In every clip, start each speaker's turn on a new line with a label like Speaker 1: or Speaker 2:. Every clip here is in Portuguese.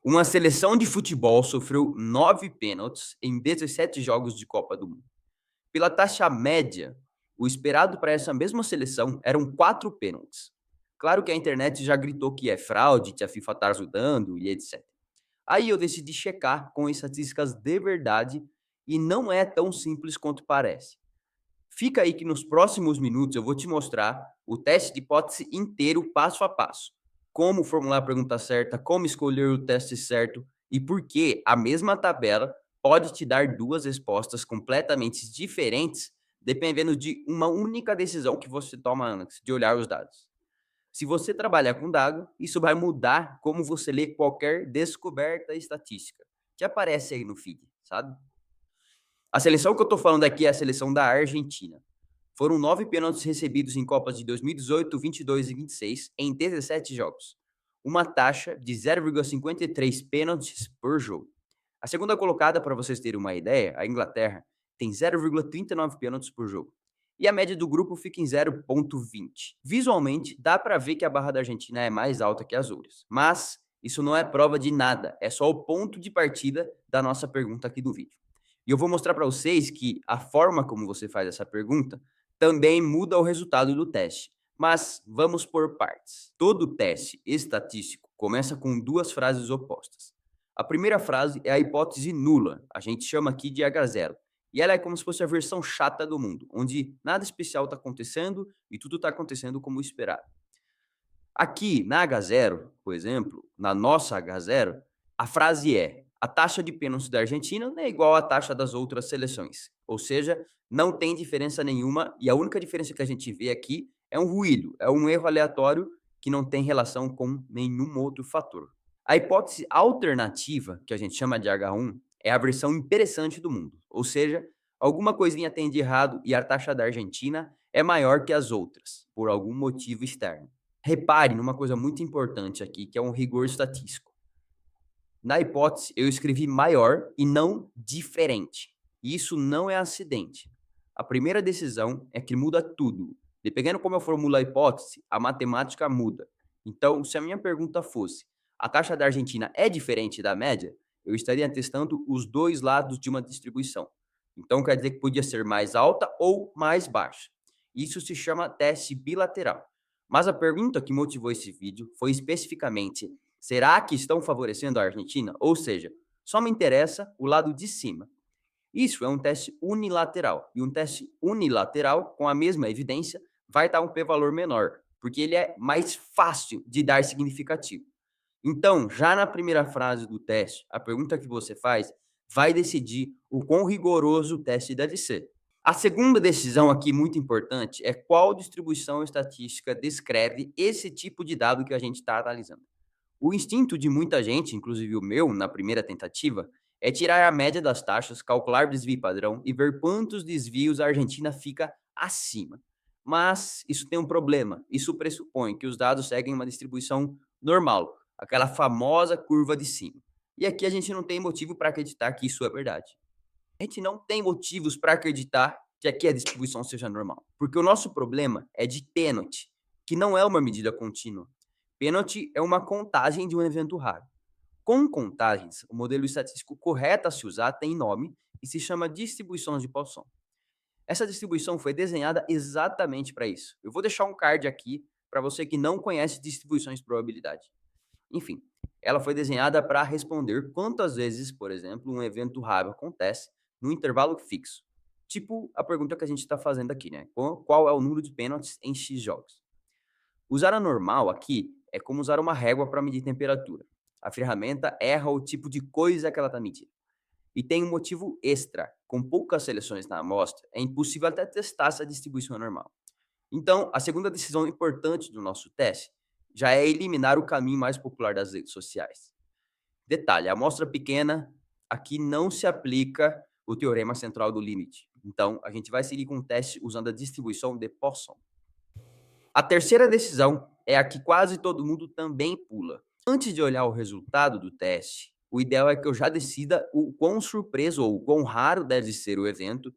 Speaker 1: Uma seleção de futebol sofreu 9 pênaltis em 17 jogos de Copa do Mundo. Pela taxa média, o esperado para essa mesma seleção eram 4 pênaltis. Claro que a internet já gritou que é fraude, que a FIFA está ajudando e etc. Aí eu decidi checar com estatísticas de verdade e não é tão simples quanto parece. Fica aí que nos próximos minutos eu vou te mostrar o teste de hipótese inteiro, passo a passo. Como formular a pergunta certa, como escolher o teste certo e por que a mesma tabela pode te dar duas respostas completamente diferentes, dependendo de uma única decisão que você toma antes de olhar os dados. Se você trabalhar com dado, isso vai mudar como você lê qualquer descoberta estatística que aparece aí no feed, sabe? A seleção que eu tô falando aqui é a seleção da Argentina. Foram 9 pênaltis recebidos em Copas de 2018, 22 e 26 em 17 jogos, uma taxa de 0,53 pênaltis por jogo. A segunda colocada, para vocês terem uma ideia, a Inglaterra, tem 0,39 pênaltis por jogo. E a média do grupo fica em 0,20. Visualmente, dá para ver que a barra da Argentina é mais alta que as outras, mas isso não é prova de nada, é só o ponto de partida da nossa pergunta aqui do vídeo. E eu vou mostrar para vocês que a forma como você faz essa pergunta também muda o resultado do teste. Mas vamos por partes. Todo teste estatístico começa com duas frases opostas. A primeira frase é a hipótese nula, a gente chama aqui de H0. E ela é como se fosse a versão chata do mundo, onde nada especial está acontecendo e tudo está acontecendo como esperado. Aqui na H0, por exemplo, na nossa H0, a frase é: a taxa de pênalti da Argentina é igual à taxa das outras seleções. Ou seja, não tem diferença nenhuma e a única diferença que a gente vê aqui é um ruído, é um erro aleatório que não tem relação com nenhum outro fator. A hipótese alternativa, que a gente chama de H1, é a versão interessante do mundo. Ou seja, alguma coisinha tem de errado e a taxa da Argentina é maior que as outras, por algum motivo externo. Repare numa coisa muito importante aqui, que é um rigor estatístico. Na hipótese, eu escrevi maior e não diferente. E isso não é acidente. A primeira decisão é que muda tudo. Dependendo como eu formulo a hipótese, a matemática muda. Então, se a minha pergunta fosse: a taxa da Argentina é diferente da média? Eu estaria testando os dois lados de uma distribuição. Então, quer dizer que podia ser mais alta ou mais baixa. Isso se chama teste bilateral. Mas a pergunta que motivou esse vídeo foi especificamente: será que estão favorecendo a Argentina? Ou seja, só me interessa o lado de cima. Isso é um teste unilateral. E um teste unilateral, com a mesma evidência, vai dar um p-valor menor, porque ele é mais fácil de dar significativo. Então, já na primeira frase do teste, a pergunta que você faz vai decidir o quão rigoroso o teste deve ser. A segunda decisão aqui muito importante é qual distribuição estatística descreve esse tipo de dado que a gente está analisando. O instinto de muita gente, inclusive o meu, na primeira tentativa, é tirar a média das taxas, calcular desvio padrão e ver quantos desvios a Argentina fica acima. Mas isso tem um problema. Isso pressupõe que os dados seguem uma distribuição normal, aquela famosa curva de cima. E aqui a gente não tem motivo para acreditar que isso é verdade. A gente não tem motivos para acreditar que aqui a distribuição seja normal, porque o nosso problema é de pênalti, que não é uma medida contínua. Pênalti é uma contagem de um evento raro. Com contagens, o modelo estatístico correto a se usar tem nome e se chama distribuição de Poisson. Essa distribuição foi desenhada exatamente para isso. Eu vou deixar um card aqui para você que não conhece distribuições de probabilidade. Enfim, ela foi desenhada para responder quantas vezes, por exemplo, um evento raro acontece num intervalo fixo. Tipo a pergunta que a gente está fazendo aqui, né? Qual é o número de pênaltis em X jogos? Usar a normal aqui é como usar uma régua para medir temperatura. A ferramenta erra o tipo de coisa que ela está medindo. E tem um motivo extra. Com poucas seleções na amostra, é impossível até testar essa distribuição normal. Então, a segunda decisão importante do nosso teste já é eliminar o caminho mais popular das redes sociais. Detalhe, a amostra pequena, aqui não se aplica o teorema central do limite. Então, a gente vai seguir com o teste usando a distribuição de Poisson. A terceira decisão é a que quase todo mundo também pula. Antes de olhar o resultado do teste, o ideal é que eu já decida o quão surpreso ou o quão raro deve ser o evento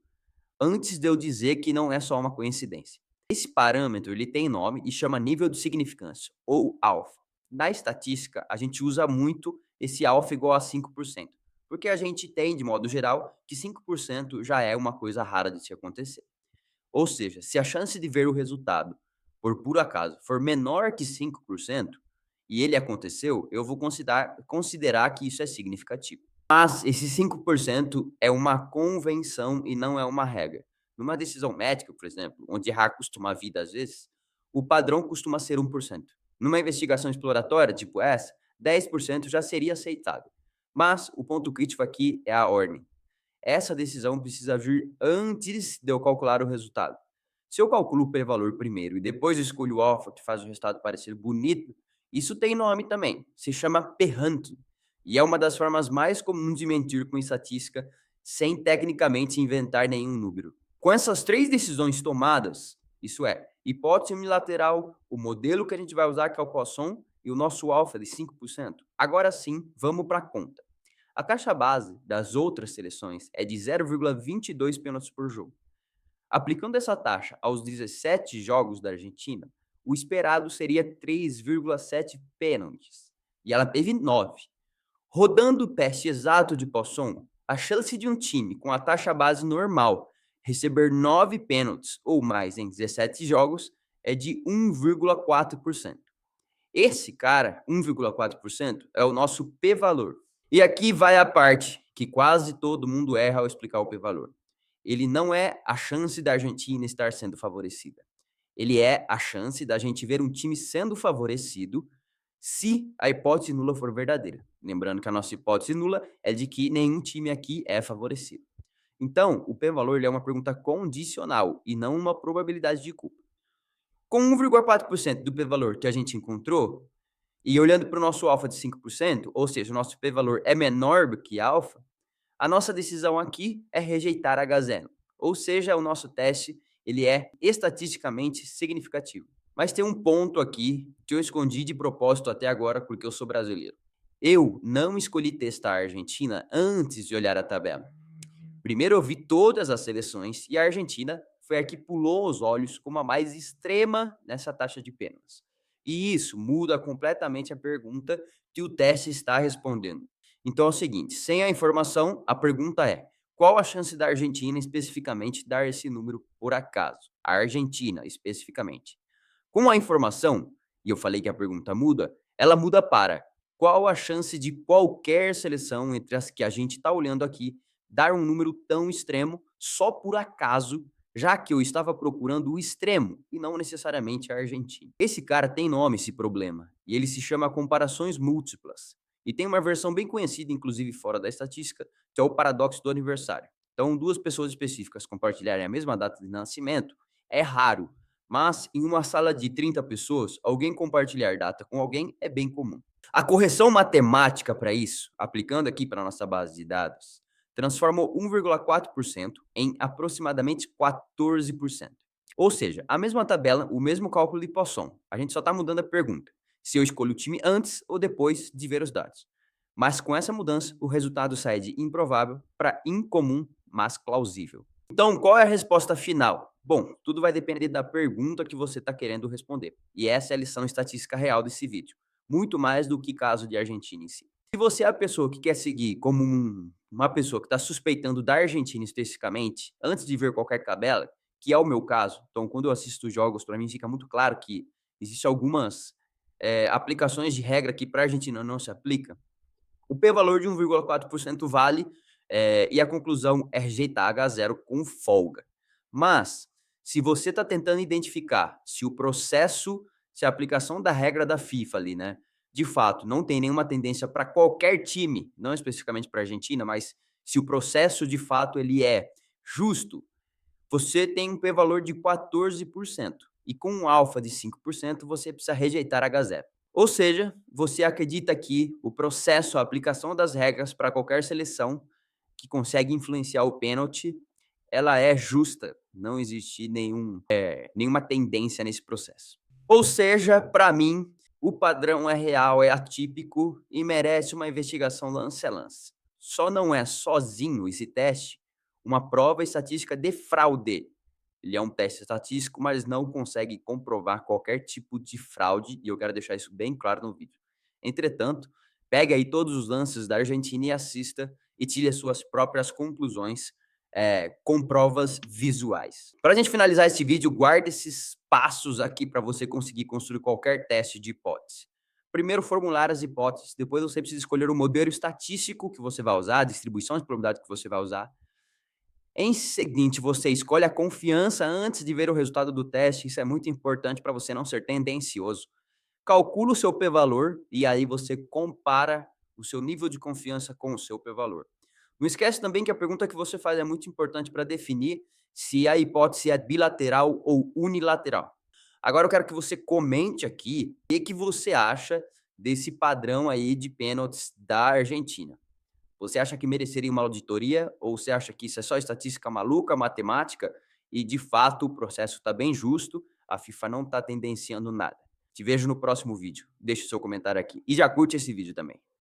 Speaker 1: antes de eu dizer que não é só uma coincidência. Esse parâmetro ele tem nome e chama nível de significância, ou alfa. Na estatística, a gente usa muito esse alfa igual a 5%, porque a gente tem, de modo geral, que 5% já é uma coisa rara de se acontecer. Ou seja, se a chance de ver o resultado, por puro acaso, for menor que 5% e ele aconteceu, eu vou considerar que isso é significativo. Mas esse 5% é uma convenção e não é uma regra. Numa decisão médica, por exemplo, onde errar custa uma vida às vezes, o padrão costuma ser 1%. Numa investigação exploratória, tipo essa, 10% já seria aceitável. Mas o ponto crítico aqui é a ordem. Essa decisão precisa vir antes de eu calcular o resultado. Se eu calculo o p-valor primeiro e depois escolho o alfa, que faz o resultado parecer bonito, isso tem nome também, se chama p-hunting, e é uma das formas mais comuns de mentir com estatística sem tecnicamente inventar nenhum número. Com essas três decisões tomadas, isso é, hipótese unilateral, o modelo que a gente vai usar, que é o Poisson, e o nosso alfa de 5%, agora sim, vamos para a conta. A taxa base das outras seleções é de 0,22 pênaltis por jogo. Aplicando essa taxa aos 17 jogos da Argentina, o esperado seria 3,7 pênaltis, e ela teve 9. Rodando o teste exato de Poisson, a chance de um time com a taxa base normal receber 9 pênaltis ou mais em 17 jogos é de 1,4%. Esse cara, 1,4%, é o nosso p-valor. E aqui vai a parte que quase todo mundo erra ao explicar o p-valor. Ele não é a chance da Argentina estar sendo favorecida. Ele é a chance da gente ver um time sendo favorecido se a hipótese nula for verdadeira. Lembrando que a nossa hipótese nula é de que nenhum time aqui é favorecido. Então, o p-valor ele é uma pergunta condicional e não uma probabilidade de culpa. Com 1,4% do p-valor que a gente encontrou, e olhando para o nosso alfa de 5%, ou seja, o nosso p-valor é menor do que alfa, a nossa decisão aqui é rejeitar H0, ou seja, o nosso teste ele é estatisticamente significativo. Mas tem um ponto aqui que eu escondi de propósito até agora porque eu sou brasileiro. Eu não escolhi testar a Argentina antes de olhar a tabela. Primeiro eu vi todas as seleções e a Argentina foi a que pulou os olhos como a mais extrema nessa taxa de pênaltis. E isso muda completamente a pergunta que o teste está respondendo. Então é o seguinte, sem a informação, a pergunta é: qual a chance da Argentina especificamente dar esse número por acaso? A Argentina especificamente. Com a informação, e eu falei que a pergunta muda, ela muda para qual a chance de qualquer seleção entre as que a gente está olhando aqui dar um número tão extremo só por acaso, já que eu estava procurando o extremo e não necessariamente a Argentina. Esse cara tem nome, esse problema, e ele se chama comparações múltiplas. E tem uma versão bem conhecida, inclusive fora da estatística, que é o paradoxo do aniversário. Então, duas pessoas específicas compartilharem a mesma data de nascimento é raro, mas em uma sala de 30 pessoas, alguém compartilhar data com alguém é bem comum. A correção matemática para isso, aplicando aqui para a nossa base de dados, transformou 1,4% em aproximadamente 14%. Ou seja, a mesma tabela, o mesmo cálculo de Poisson. A gente só está mudando a pergunta, se eu escolho o time antes ou depois de ver os dados. Mas com essa mudança, o resultado sai de improvável para incomum, mas plausível. Então, qual é a resposta final? Bom, tudo vai depender da pergunta que você está querendo responder. E essa é a lição estatística real desse vídeo. Muito mais do que caso de Argentina em si. Se você é a pessoa que quer seguir como uma pessoa que está suspeitando da Argentina especificamente, antes de ver qualquer tabela, que é o meu caso, então quando eu assisto jogos, para mim fica muito claro que existem algumas aplicações de regra que para a Argentina não se aplica, o p-valor de 1,4% vale e a conclusão é rejeitar H0 com folga. Mas, se você está tentando identificar se o processo, se a aplicação da regra da FIFA ali, né, de fato, não tem nenhuma tendência para qualquer time, não especificamente para a Argentina, mas se o processo de fato ele é justo, você tem um p-valor de 14%. E com um alfa de 5%, você precisa rejeitar H0. Ou seja, você acredita que o processo, a aplicação das regras para qualquer seleção que consegue influenciar o pênalti, ela é justa. Não existe nenhuma tendência nesse processo. Ou seja, para mim, o padrão é real, é atípico e merece uma investigação lance a lance. Só não é sozinho esse teste uma prova estatística de fraude. Ele é um teste estatístico, mas não consegue comprovar qualquer tipo de fraude, e eu quero deixar isso bem claro no vídeo. Entretanto, Pegue aí todos os lances da Argentina e assista e tire as suas próprias conclusões, com provas visuais. Para a gente finalizar esse vídeo, guarde esses passos aqui para você conseguir construir qualquer teste de hipótese. Primeiro, formular as hipóteses, depois você precisa escolher o modelo estatístico que você vai usar, a distribuição de probabilidade que você vai usar. Em seguinte, você escolhe a confiança antes de ver o resultado do teste, isso é muito importante para você não ser tendencioso. Calcula o seu p-valor e aí você compara o seu nível de confiança com o seu p-valor. Não esquece também que a pergunta que você faz é muito importante para definir se a hipótese é bilateral ou unilateral. Agora eu quero que você comente aqui o que você acha desse padrão aí de pênaltis da Argentina. Você acha que mereceria uma auditoria ou você acha que isso é só estatística maluca, matemática e de fato o processo está bem justo, a FIFA não está tendenciando nada? Te vejo no próximo vídeo. Deixa o seu comentário aqui e já curte esse vídeo também.